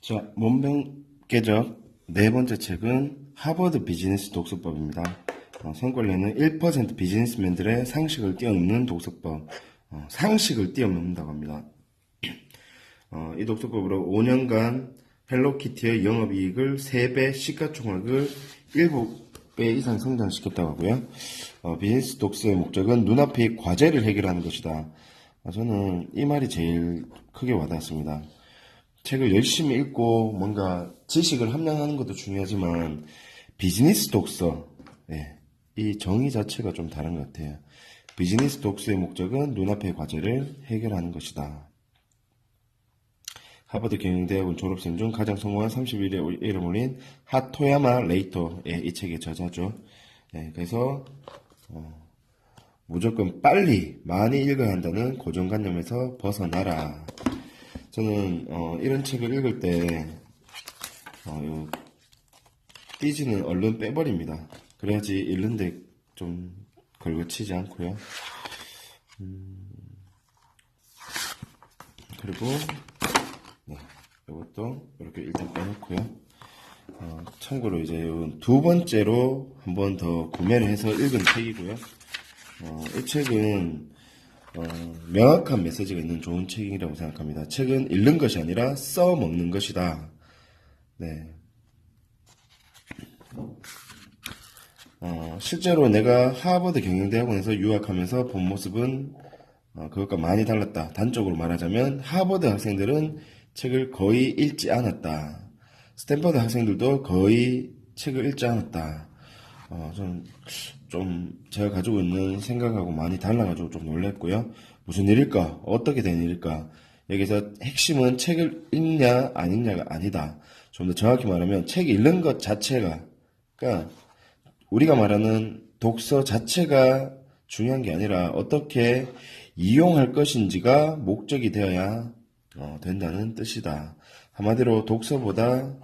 자, 문병계적 네 번째 책은 하버드 비즈니스 독서법입니다. 성권례는 1% 비즈니스맨들의 상식을 뛰어넘는 독서법. 상식을 뛰어넘는다고 합니다. 이 독서법으로 5년간 헬로키티의 영업이익을 3배, 시가총액을 7배 이상 성장시켰다고 하고요. 비즈니스 독서의 목적은 눈앞의 과제를 해결하는 것이다. 저는 이 말이 제일 크게 와닿았습니다. 책을 열심히 읽고 뭔가 지식을 함량하는 것도 중요하지만 비즈니스 독서, 이 정의 자체가 좀 다른 것 같아요. 비즈니스 독서의 목적은 눈앞의 과제를 해결하는 것이다. 하버드 경영대학원 졸업생 중 가장 성공한 31의 이름 올린 하토야마 레이토, 이 책의 저자죠. 그래서 무조건 빨리 많이 읽어야 한다는 고정관념에서 벗어나라. 저는 이런 책을 읽을 때 띠지는 얼른 빼버립니다. 그래야지 읽는데 좀 걸거치지 않고요. 그리고 이것도 이렇게 일단 빼놓고요. 참고로 이제 두 번째로 한 번 더 구매를 해서 읽은 책이고요. 이 책은 명확한 메시지가 있는 좋은 책이라고 생각합니다. 책은 읽는 것이 아니라 써먹는 것이다. 네. 실제로 내가 하버드 경영대학원에서 유학하면서 본 모습은 그것과 많이 달랐다. 단적으로 말하자면 하버드 학생들은 책을 거의 읽지 않았다. 스탠퍼드 학생들도 거의 책을 읽지 않았다. 저는 좀 제가 가지고 있는 생각하고 많이 달라가지고 좀 놀랬고요. 무슨 일일까? 어떻게 된 일일까? 여기서 핵심은 책을 읽냐 안 읽냐가 아니다. 좀 더 정확히 말하면 책 읽는 것 자체가, 그러니까 우리가 말하는 독서 자체가 중요한 게 아니라 어떻게 이용할 것인지가 목적이 되어야 된다는 뜻이다. 한마디로 독서보다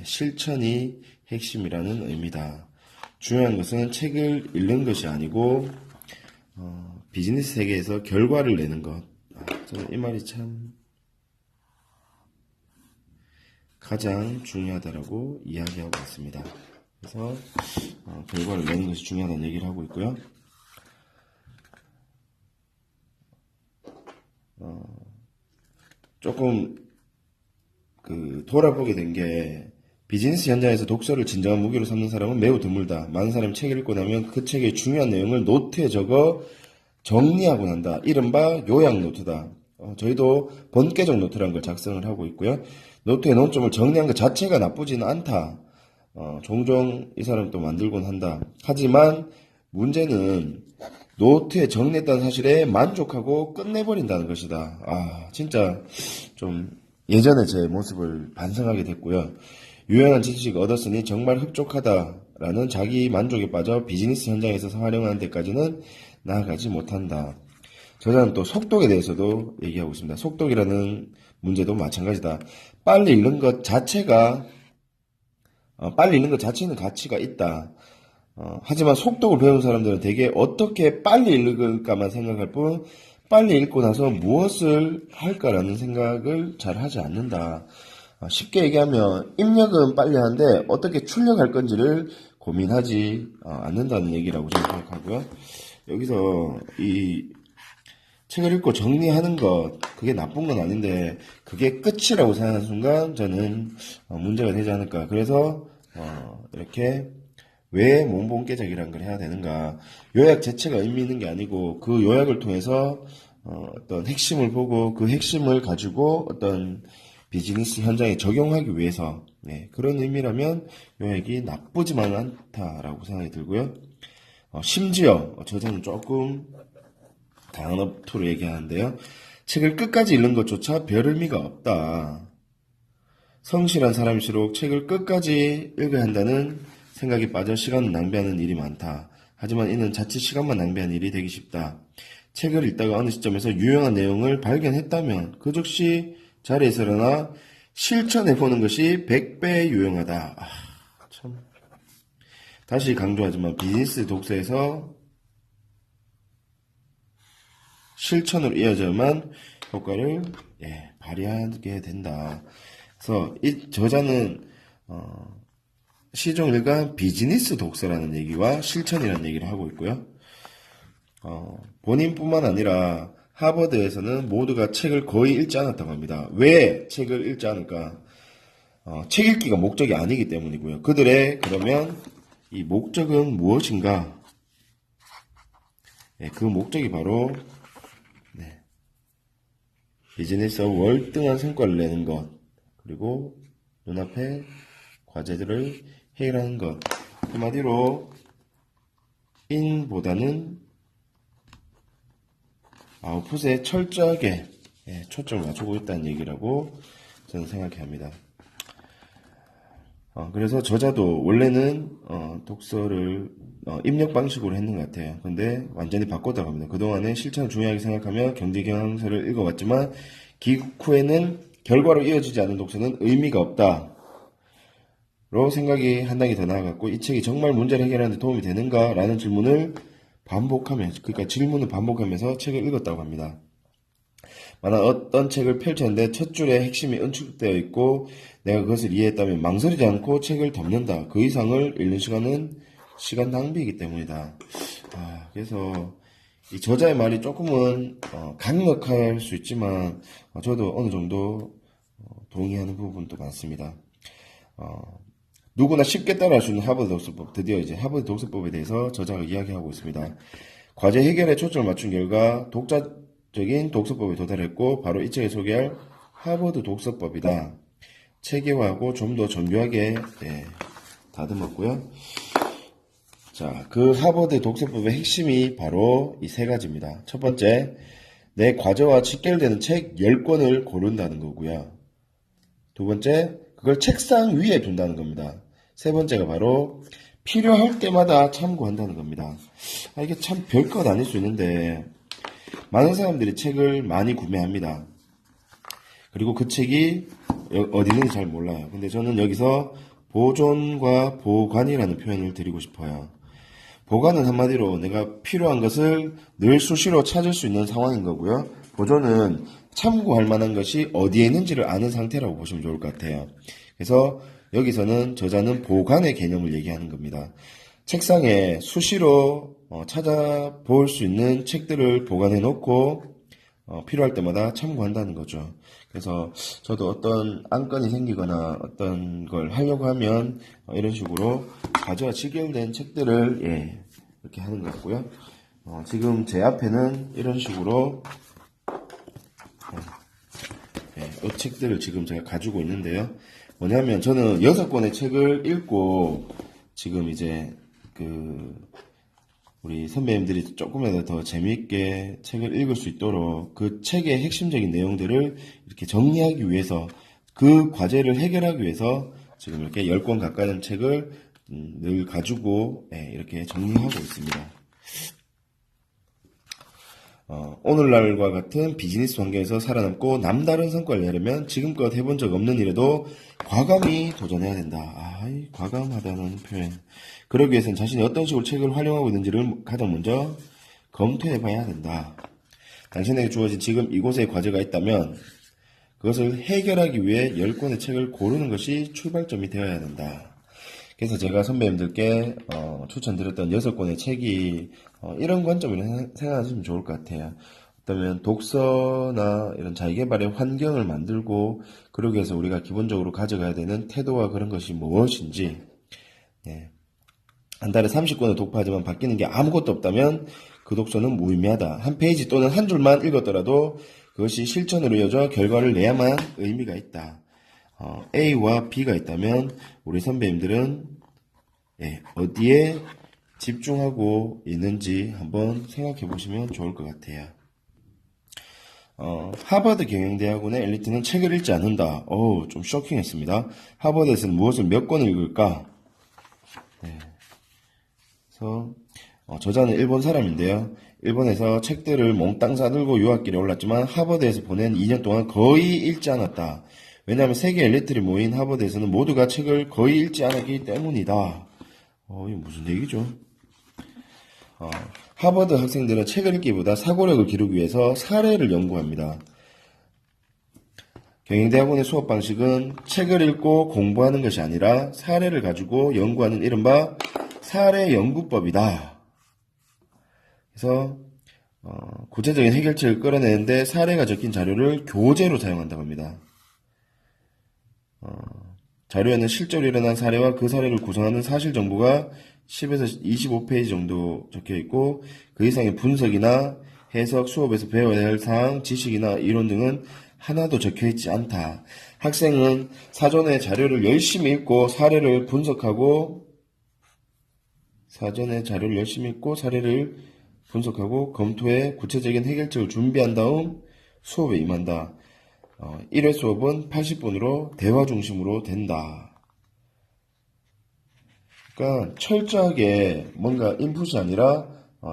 실천이 핵심이라는 의미다. 중요한 것은 책을 읽는 것이 아니고 비즈니스 세계에서 결과를 내는 것. 저는 이 말이 참 가장 중요하다라고 이야기하고 있습니다. 그래서 결과를 내는 것이 중요하다는 얘기를 하고 있고요. 조금 돌아보게 된 게 비즈니스 현장에서 독서를 진정한 무기로 삼는 사람은 매우 드물다. 많은 사람이 책을 읽고 나면 그 책의 중요한 내용을 노트에 적어 정리하고 난다. 이른바 요약 노트다. 저희도 번개적 노트라는 걸 작성을 하고 있고요. 노트의 논점을 정리한 것 자체가 나쁘지는 않다. 종종 이 사람이 또 만들곤 한다. 하지만 문제는 노트에 정리했다는 사실에 만족하고 끝내버린다는 것이다. 진짜 좀 예전에 제 모습을 반성하게 됐고요. 유용한 지식을 얻었으니 정말 흡족하다라는 자기 만족에 빠져 비즈니스 현장에서 활용하는 데까지는 나아가지 못한다. 저자는 또 속독에 대해서도 얘기하고 있습니다. 속독이라는 문제도 마찬가지다. 빨리 읽는 것 자체는 가치가 있다. 하지만 속독을 배운 사람들은 대개 어떻게 빨리 읽을까만 생각할 뿐 빨리 읽고 나서 무엇을 할까라는 생각을 잘 하지 않는다. 쉽게 얘기하면 입력은 빨리 하는데 어떻게 출력할 건지를 고민하지 않는다는 얘기라고 저는 생각하고요. 여기서 이 책을 읽고 정리하는 것, 그게 나쁜 건 아닌데 그게 끝이라고 생각하는 순간 저는 문제가 되지 않을까. 그래서 이렇게 왜 문본깨작이라는 걸 해야 되는가. 요약 자체가 의미 있는 게 아니고 그 요약을 통해서 어떤 핵심을 보고 그 핵심을 가지고 어떤 비즈니스 현장에 적용하기 위해서 그런 의미라면 요약이 나쁘지만 않다라고 생각이 들고요. 심지어 저자는 조금 다양한 업투로 얘기하는데요. 책을 끝까지 읽는 것조차 별 의미가 없다. 성실한 사람일수록 책을 끝까지 읽어야 한다는 생각에 빠져 시간을 낭비하는 일이 많다. 하지만 이는 자칫 시간만 낭비한 일이 되기 쉽다. 책을 읽다가 어느 시점에서 유용한 내용을 발견했다면 그 즉시 자리에서 일어나 실천해보는 것이 100배 유용하다. 참. 다시 강조하지만 비즈니스 독서에서 실천으로 이어져야만 효과를 발휘하게 된다. 그래서 이 저자는 시종 일관 비즈니스 독서라는 얘기와 실천이라는 얘기를 하고 있고요. 본인뿐만 아니라 하버드에서는 모두가 책을 거의 읽지 않았다고 합니다. 왜 책을 읽지 않을까? 책 읽기가 목적이 아니기 때문이고요. 그들의 그러면 이 목적은 무엇인가? 그 목적이 바로 비즈니스와 월등한 성과를 내는 것, 그리고 눈앞에 과제들을 해결하는 것. 한마디로 인보다는 아웃풋에 철저하게 초점을 맞추고 있다는 얘기라고 저는 생각해 합니다. 그래서 저자도 원래는 독서를 입력 방식으로 했는 것 같아요. 근데 완전히 바꿨다고 합니다. 그동안에 실천을 중요하게 생각하며 경제 경영서를 읽어왔지만 기국 후에는 결과로 이어지지 않은 독서는 의미가 없다. 로 생각이 한 단계 더 나아갔고 이 책이 정말 문제를 해결하는 데 도움이 되는가? 라는 질문을 그러니까 질문을 반복하면서 책을 읽었다고 합니다. 만약 어떤 책을 펼쳤는데 첫 줄에 핵심이 응축되어 있고 내가 그것을 이해했다면 망설이지 않고 책을 덮는다. 그 이상을 읽는 시간은 시간 낭비이기 때문이다. 그래서 이 저자의 말이 조금은 강력할 수 있지만 저도 어느 정도 동의하는 부분도 많습니다. 누구나 쉽게 따라할 수 있는 하버드 독서법. 드디어 이제 하버드 독서법에 대해서 저자가 이야기하고 있습니다. 과제 해결에 초점을 맞춘 결과 독자적인 독서법에 도달했고 바로 이 책에 소개할 하버드 독서법이다. 체계화하고 좀 더 정교하게 다듬었고요. 자, 그 하버드 독서법의 핵심이 바로 이 세 가지입니다. 첫 번째, 내 과제와 직결되는 책 10권을 고른다는 거고요. 두 번째, 그걸 책상 위에 둔다는 겁니다. 세 번째가 바로 필요할 때마다 참고한다는 겁니다. 이게 참 별것 아닐 수 있는데 많은 사람들이 책을 많이 구매합니다. 그리고 그 책이 어디 있는지 잘 몰라요. 근데 저는 여기서 보존과 보관이라는 표현을 드리고 싶어요. 보관은 한마디로 내가 필요한 것을 늘 수시로 찾을 수 있는 상황인 거고요. 보존은 참고할 만한 것이 어디에 있는지를 아는 상태라고 보시면 좋을 것 같아요. 그래서 여기서는 저자는 보관의 개념을 얘기하는 겁니다. 책상에 수시로 찾아볼 수 있는 책들을 보관해 놓고 필요할 때마다 참고한다는 거죠. 그래서 저도 어떤 안건이 생기거나 어떤 걸 하려고 하면 이런 식으로 과제와 직결된 책들을 이렇게 하는 것 같고요. 지금 제 앞에는 이런 식으로 이 책들을 지금 제가 가지고 있는데요. 뭐냐면 저는 6권의 책을 읽고 지금 이제 우리 선배님들이 조금이라도 더 재미있게 책을 읽을 수 있도록 그 책의 핵심적인 내용들을 이렇게 정리하기 위해서 그 과제를 해결하기 위해서 지금 이렇게 10권 가까이 되는 책을 늘 가지고 이렇게 정리하고 있습니다. 오늘날과 같은 비즈니스 환경에서 살아남고 남다른 성과를 내려면 지금껏 해본 적 없는 일에도 과감히 도전해야 된다. 과감하다는 표현. 그러기 위해서는 자신이 어떤 식으로 책을 활용하고 있는지를 가장 먼저 검토해봐야 된다. 당신에게 주어진 지금 이곳에 과제가 있다면 그것을 해결하기 위해 10권의 책을 고르는 것이 출발점이 되어야 된다. 그래서 제가 선배님들께 추천드렸던 6권의 책이 이런 관점으로 생각하시면 좋을 것 같아요. 어쩌면 독서나 이런 자기계발의 환경을 만들고 그러기 위해서 우리가 기본적으로 가져가야 되는 태도와 그런 것이 무엇인지 한 달에 30권을 독파하지만 바뀌는 게 아무것도 없다면 그 독서는 무의미하다. 한 페이지 또는 한 줄만 읽었더라도 그것이 실천으로 이어져 결과를 내야만 의미가 있다. A와 B가 있다면 우리 선배님들은 어디에 집중하고 있는지 한번 생각해 보시면 좋을 것 같아요. 하버드 경영대학원의 엘리트는 책을 읽지 않는다. 좀 쇼킹했습니다. 하버드에서는 무엇을 몇 권을 읽을까? 그래서 저자는 일본 사람인데요. 일본에서 책들을 몽땅 싸들고 유학길에 올랐지만 하버드에서 보낸 2년 동안 거의 읽지 않았다. 왜냐하면 세계 엘리트를 모인 하버드에서는 모두가 책을 거의 읽지 않았기 때문이다. 이게 무슨 얘기죠? 하버드 학생들은 책을 읽기보다 사고력을 기르기 위해서 사례를 연구합니다. 경영대학원의 수업 방식은 책을 읽고 공부하는 것이 아니라 사례를 가지고 연구하는 이른바 사례 연구법이다. 그래서 구체적인 해결책을 끌어내는데 사례가 적힌 자료를 교재로 사용한다고 합니다. 자료에는 실제로 일어난 사례와 그 사례를 구성하는 사실 정보가 10에서 25페이지 정도 적혀 있고 그 이상의 분석이나 해석, 수업에서 배워야 할 사항, 지식이나 이론 등은 하나도 적혀 있지 않다. 학생은 사전에 자료를 열심히 읽고 사례를 분석하고 검토해 구체적인 해결책을 준비한 다음 수업에 임한다. 1회 수업은 80분으로 대화 중심으로 된다. 그러니까 철저하게 뭔가 인풋이 아니라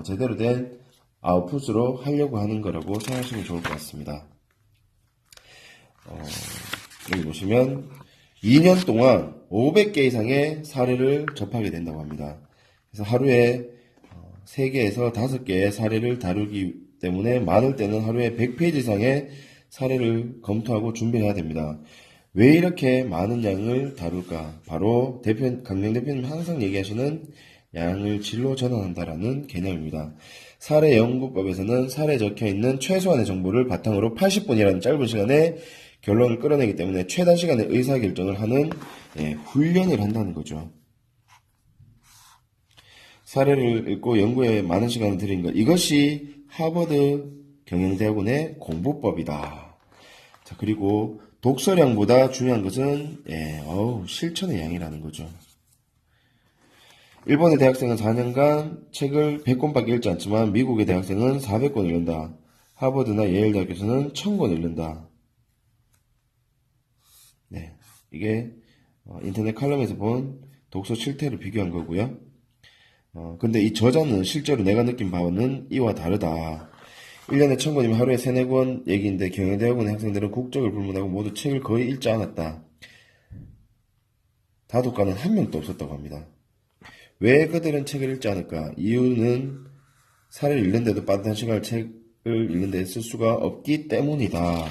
제대로 된 아웃풋으로 하려고 하는 거라고 생각하시면 좋을 것 같습니다. 여기 보시면 2년 동안 500개 이상의 사례를 접하게 된다고 합니다. 그래서 하루에 3개에서 5개의 사례를 다루기 때문에 많을 때는 하루에 100페이지 이상의 사례를 검토하고 준비해야 됩니다. 왜 이렇게 많은 양을 다룰까? 바로 강명 대표님 항상 얘기하시는 양을 질로 전환한다라는 개념입니다. 사례 연구법에서는 사례에 적혀있는 최소한의 정보를 바탕으로 80분이라는 짧은 시간에 결론을 끌어내기 때문에 최단 시간에 의사결정을 하는 훈련을 한다는 거죠. 사례를 읽고 연구에 많은 시간을 들인 것, 이것이 하버드 경영대학원의 공부법이다. 자, 그리고 독서량보다 중요한 것은 실천의 양이라는 거죠. 일본의 대학생은 4년간 책을 100권밖에 읽지 않지만 미국의 대학생은 400권을 읽는다. 하버드나 예일 대학에서는 1000권을 읽는다. 네, 이게 인터넷 칼럼에서 본 독서 실태를 비교한 거고요. 근데 이 저자는 실제로 내가 느낀 바는 이와 다르다. 1년에 1000권이면 하루에 3, 4권 얘기인데 경영대학원의 학생들은 국적을 불문하고 모두 책을 거의 읽지 않았다. 다독가는 한 명도 없었다고 합니다. 왜 그들은 책을 읽지 않을까? 이유는 사례를 읽는데도 빠듯한 시간을 책을 읽는 데 쓸 수가 없기 때문이다.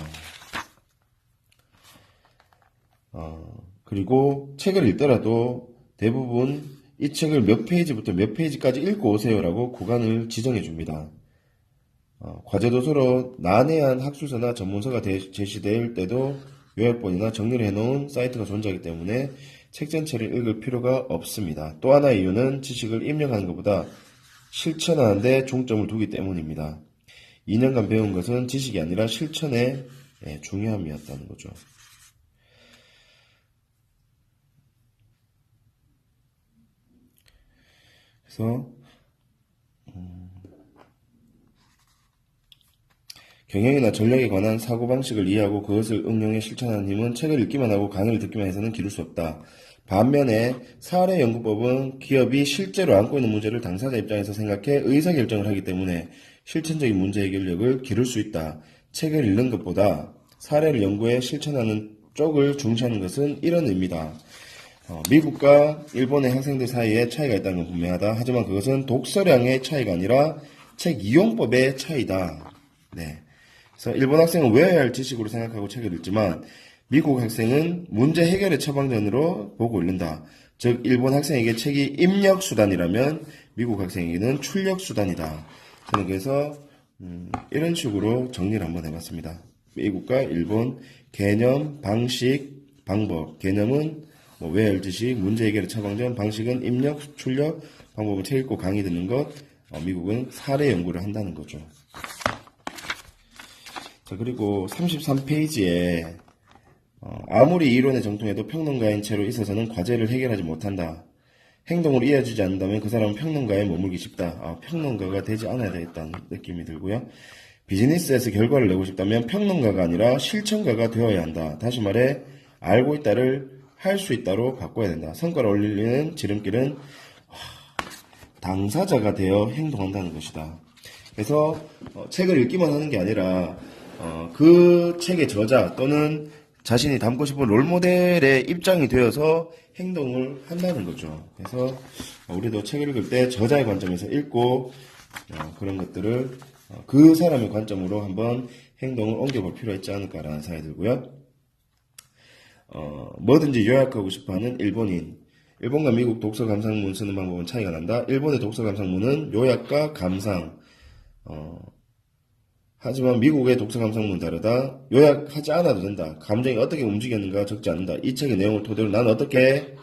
그리고 책을 읽더라도 대부분 이 책을 몇 페이지부터 몇 페이지까지 읽고 오세요라고 구간을 지정해 줍니다. 과제도서로 난해한 학술서나 전문서가 제시될 때도 요약본이나 정리를 해놓은 사이트가 존재하기 때문에 책 전체를 읽을 필요가 없습니다. 또 하나의 이유는 지식을 입력하는 것보다 실천하는 데 중점을 두기 때문입니다. 2년간 배운 것은 지식이 아니라 실천의 중요함이었다는 거죠. 그래서 경영이나 전략에 관한 사고방식을 이해하고 그것을 응용해 실천하는 힘은 책을 읽기만 하고 강의를 듣기만 해서는 기를 수 없다. 반면에 사례 연구법은 기업이 실제로 안고 있는 문제를 당사자 입장에서 생각해 의사결정을 하기 때문에 실천적인 문제 해결력을 기를 수 있다. 책을 읽는 것보다 사례를 연구해 실천하는 쪽을 중시하는 것은 이런 의미다. 미국과 일본의 학생들 사이에 차이가 있다는 건 분명하다. 하지만 그것은 독서량의 차이가 아니라 책 이용법의 차이다. 네. 그래서 일본 학생은 외워야 할 지식으로 생각하고 책을 읽지만 미국 학생은 문제 해결의 처방전으로 보고 읽는다. 즉 일본 학생에게 책이 입력수단이라면 미국 학생에게는 출력수단이다. 저는 그래서 이런 식으로 정리를 한번 해봤습니다. 미국과 일본 개념, 방식, 방법. 개념은 외워야 할 지식, 문제 해결의 처방전, 방식은 입력, 출력, 방법은 책 읽고 강의 듣는 것. 미국은 사례 연구를 한다는 거죠. 자, 그리고 33페이지에 아무리 이론에 정통해도 평론가인 채로 있어서는 과제를 해결하지 못한다. 행동으로 이어지지 않는다면 그 사람은 평론가에 머물기 쉽다. 평론가가 되지 않아야 되겠다는 느낌이 들고요. 비즈니스에서 결과를 내고 싶다면 평론가가 아니라 실천가가 되어야 한다. 다시 말해 알고 있다를 할 수 있다로 바꿔야 된다. 성과를 올리는 지름길은 당사자가 되어 행동한다는 것이다. 그래서 책을 읽기만 하는 게 아니라 그 책의 저자 또는 자신이 닮고 싶은 롤모델의 입장이 되어서 행동을 한다는 거죠. 그래서 우리도 책을 읽을 때 저자의 관점에서 읽고 그런 것들을 그 사람의 관점으로 한번 행동을 옮겨볼 필요가 있지 않을까라는 생각이 들고요. 뭐든지 요약하고 싶어하는 일본인. 일본과 미국 독서 감상문 쓰는 방법은 차이가 난다. 일본의 독서 감상문은 요약과 감상. 하지만 미국의 독서 감상문은 다르다. 요약하지 않아도 된다. 감정이 어떻게 움직였는가 적지 않는다. 이 책의 내용을 토대로 난 어떻게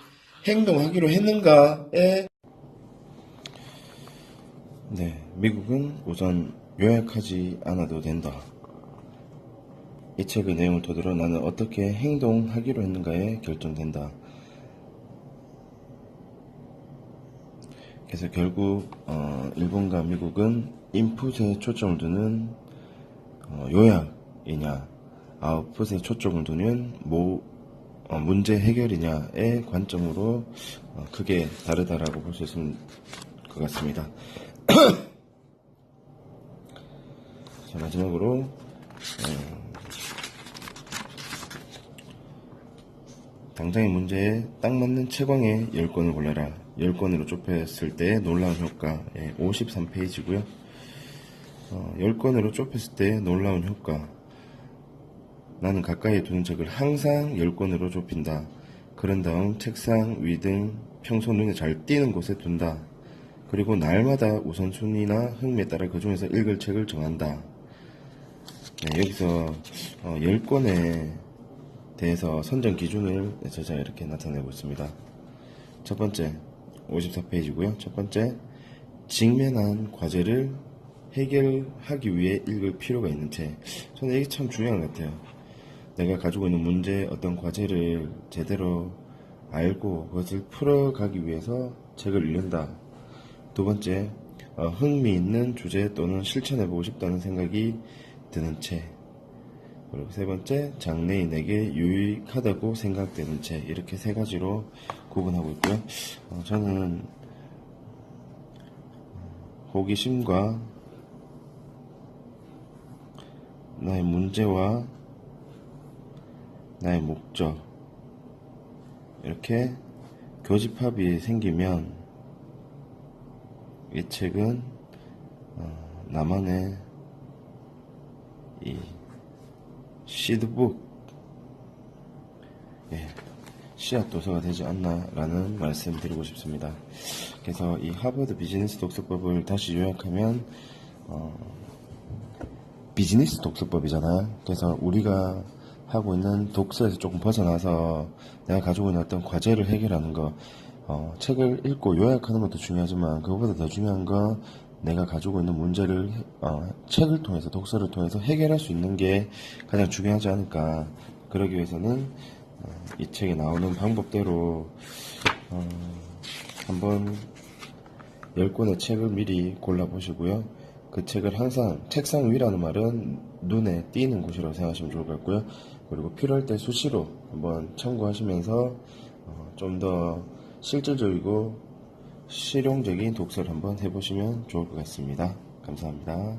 행동하기로 했는가에 네, 미국은 우선 요약하지 않아도 된다. 이 책의 내용을 토대로 나는 어떻게 행동하기로 했는가에 결정된다. 그래서 결국 일본과 미국은 인풋에 초점을 두는 요약이냐, 아웃풋에 초점을 두는 문제 해결이냐의 관점으로 크게 다르다라고 볼 수 있을 것 같습니다. 자, 마지막으로 당장의 문제에 딱 맞는 채광의 10권을 골라라. 10권으로 좁혔을 때 놀라운 효과. 53페이지고요. 10권으로 좁혔을 때 놀라운 효과. 나는 가까이에 두는 책을 항상 10권으로 좁힌다. 그런 다음 책상 위 등 평소 눈에 잘 띄는 곳에 둔다. 그리고 날마다 우선순위나 흥미에 따라 그 중에서 읽을 책을 정한다. 네, 여기서 10권에 대해서 선정 기준을 제가 이렇게 나타내고 있습니다. 첫 번째, 54페이지고요. 첫 번째, 직면한 과제를 해결하기 위해 읽을 필요가 있는 책. 저는 이게 참 중요한 것 같아요. 내가 가지고 있는 문제, 어떤 과제를 제대로 알고 그것을 풀어가기 위해서 책을 읽는다. 두 번째, 흥미있는 주제 또는 실천해보고 싶다는 생각이 드는 책. 그리고 세 번째, 장래인에게 유익하다고 생각되는 책. 이렇게 세 가지로 구분하고 있고요. 저는 호기심과 나의 문제와 나의 목적, 이렇게 교집합이 생기면 이 책은 나만의 이 시드북, 씨앗 도서가 되지 않나라는 말씀 드리고 싶습니다. 그래서 이 하버드 비즈니스 독서법을 다시 요약하면 비즈니스 독서법이잖아요. 그래서 우리가 하고 있는 독서에서 조금 벗어나서 내가 가지고 있는 어떤 과제를 해결하는 거, 책을 읽고 요약하는 것도 중요하지만 그것보다 더 중요한 건 내가 가지고 있는 문제를 책을 통해서, 독서를 통해서 해결할 수 있는 게 가장 중요하지 않을까. 그러기 위해서는 이 책에 나오는 방법대로 한번 10권의 책을 미리 골라보시고요. 그 책을 항상, 책상 위라는 말은 눈에 띄는 곳이라고 생각하시면 좋을 것 같고요. 그리고 필요할 때 수시로 한번 참고하시면서 좀 더 실질적이고 실용적인 독서를 한번 해보시면 좋을 것 같습니다. 감사합니다.